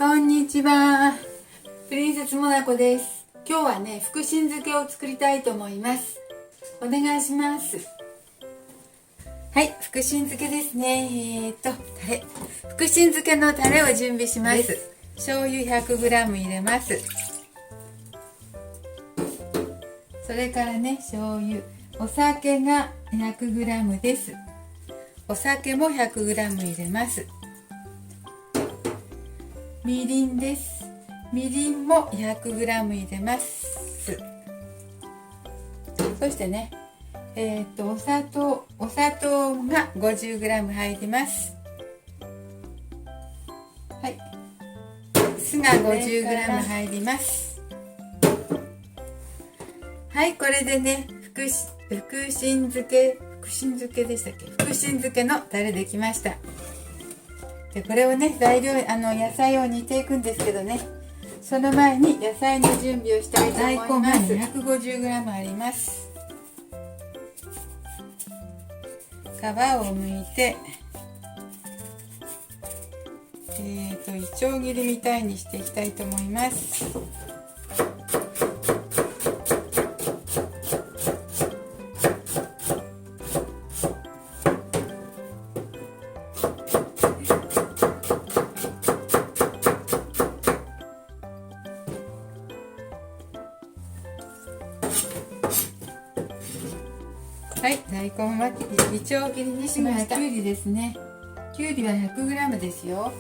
こんにちは。プリンセスモナコです。今日はね、福神漬けを作りたいと思います。お願いします。はい、福神漬けですね。タレ。福神漬けのタレを準備します。醤油 100g 入れます。それからね、醤油。お酒が 100g です。お酒も 100g 入れます。みりんです。みりんも 100g 入れます。そしてね、お砂糖が 50g 入ります。はい。酢が 50g 入ります。はい、これでね、福神漬けでしたっけ？福神漬けのタレできました。でこれをね、野菜を煮ていくんですけどね、その前に野菜の準備をしたいと思います。大根が 250g あります。皮を剥いて、いちょう切りみたいにしていきたいと思います。はい、大根はいちょう切りにしました。きゅうりですね。きゅうりは 100g ですよ。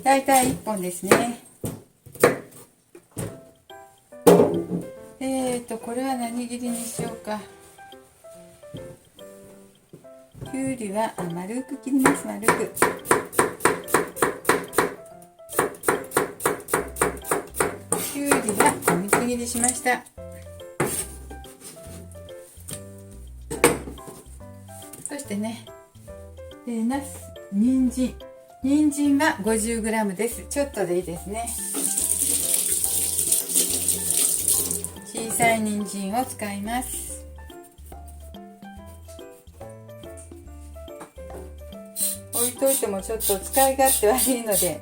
だいたい1本ですね。これは何切りにしようか。きゅうりは丸く切ります。丸く。きゅうりはみじん切りしました。そしてね、ナス、人参は 50g です。ちょっとでいいですね。小さい人参を使います。置いといてもちょっと使い勝手悪いので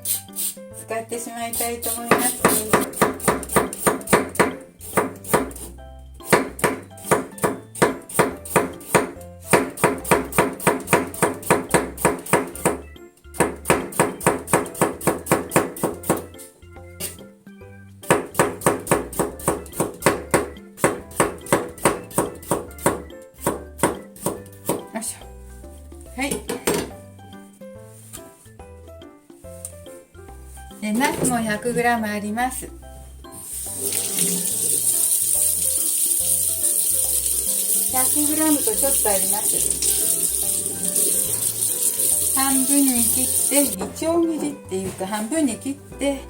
使ってしまいたいと思います。はい。ナスも 100g あります。100g とちょっとあります。半分に切っていちょう切りっていうか半分に切って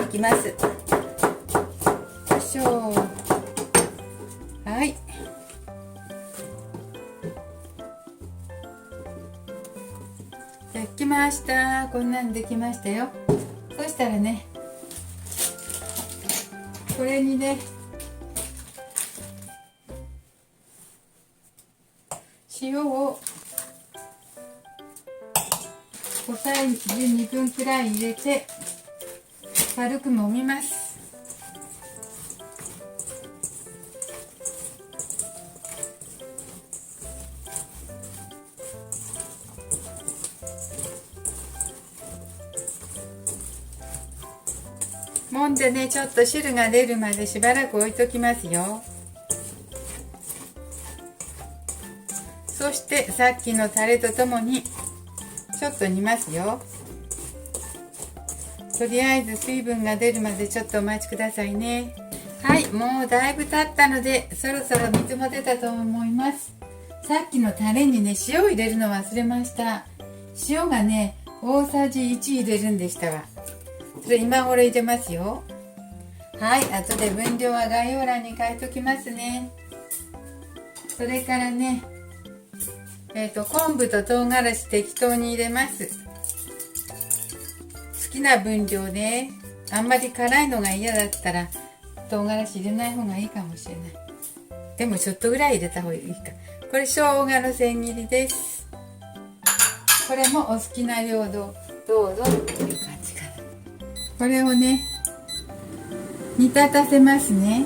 いきます。よいしょ。はい。できました。こんなんできましたよ。そしたらね、これにね、塩を小さじ2分くらい入れて軽く揉みます。揉んでね、ちょっと汁が出るまでしばらく置いときますよ。そしてさっきのタレとともにちょっと煮ますよ。とりあえず水分が出るまでちょっとお待ちくださいね。はい、もうだいぶ経ったのでそろそろ水も出たと思います。さっきのタレにね、塩を入れるの忘れました。塩がね、大さじ1入れるんでしたわ。それ今頃入れますよ。はい、後で分量は概要欄に書いときますね。それからね、昆布と唐辛子適当に入れます。好きな分量で、あんまり辛いのが嫌だったら唐辛子入れない方がいいかもしれない。でもちょっとぐらい入れた方がいいか。これ生姜の千切りです。これもお好きな量どうぞっていう感じかな。これをね煮立たせますね。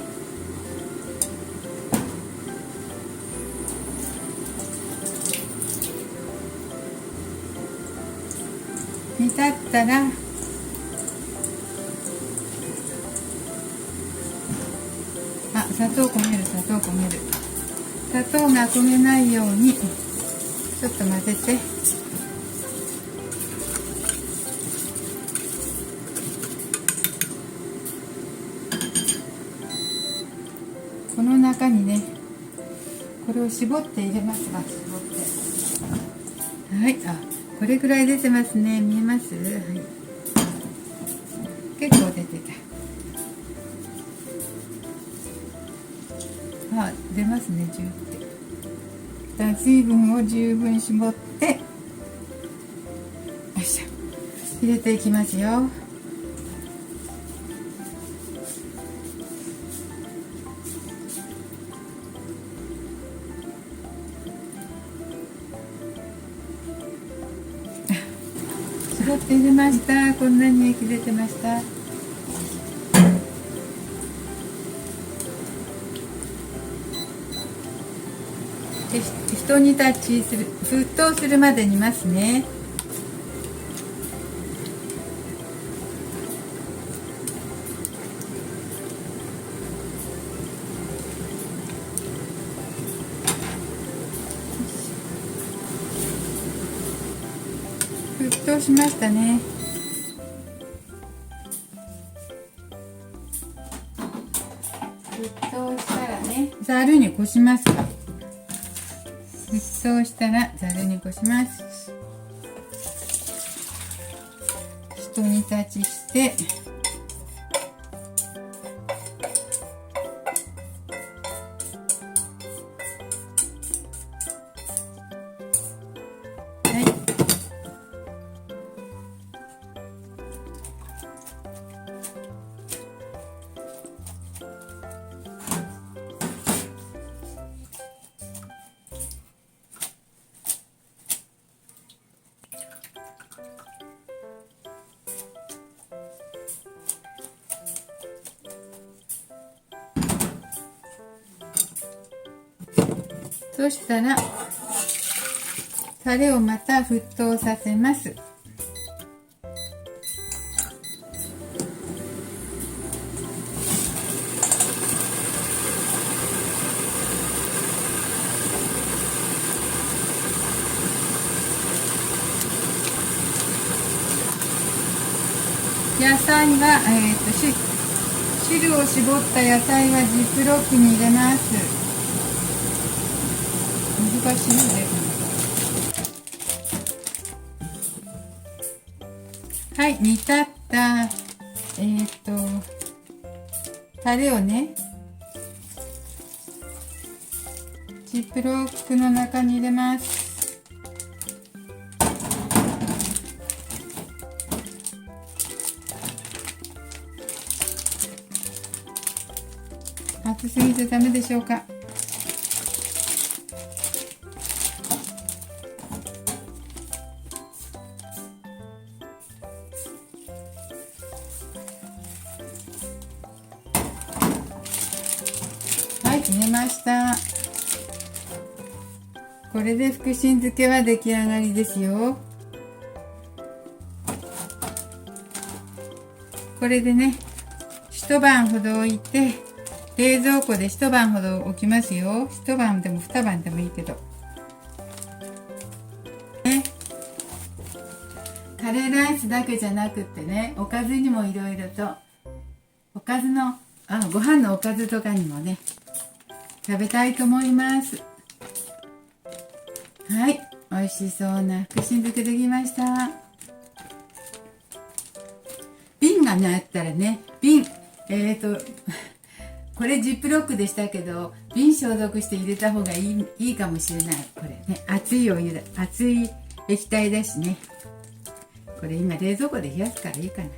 煮立ったら砂糖焦げる。砂糖が焦げないようにちょっと混ぜて、この中にねこれを絞って入れますが、絞って、はい、これぐらい出てますね。見えます？はい、結構出てた。出ますね、ジュって。水分を十分絞って、よいしょ、入れていきますよ。絞って入れました。こんなに液出てました。で、一煮立ちする、沸騰するまで煮ますね。沸騰しましたね。沸騰したらね、ざるにこします。沸騰したらざるにこします。一煮立ちして、はい、そしたらタレをまた沸騰させます。野菜は、汁を絞った野菜はジップロックに入れます。難しいね。はい、煮立ったタレをねジップロックの中に入れます。熱すぎてダメでしょうか。はい、入れました。これで福神漬けは出来上がりですよ。これでね一晩ほど置いて冷蔵庫で一晩ほど置きますよ。一晩でも二晩でもいいけどね。カレーライスだけじゃなくってね、おかずにもいろいろとおかずのご飯のおかずとかにもね食べたいと思います。はい、美味しそうな福神漬けできました。瓶がねあったらね、瓶これジップロックでしたけど瓶消毒して入れた方がいいかもしれない。これね熱いお湯だ、熱い液体だしね。これ今冷蔵庫で冷やすからいいかな。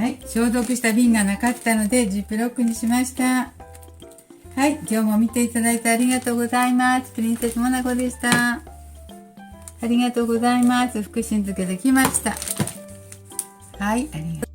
はい、消毒した瓶がなかったのでジップロックにしました。はい、今日も見ていただいてありがとうございます。プリンセスモナコでした。ありがとうございます。福神漬けできました。はい、ありがとう。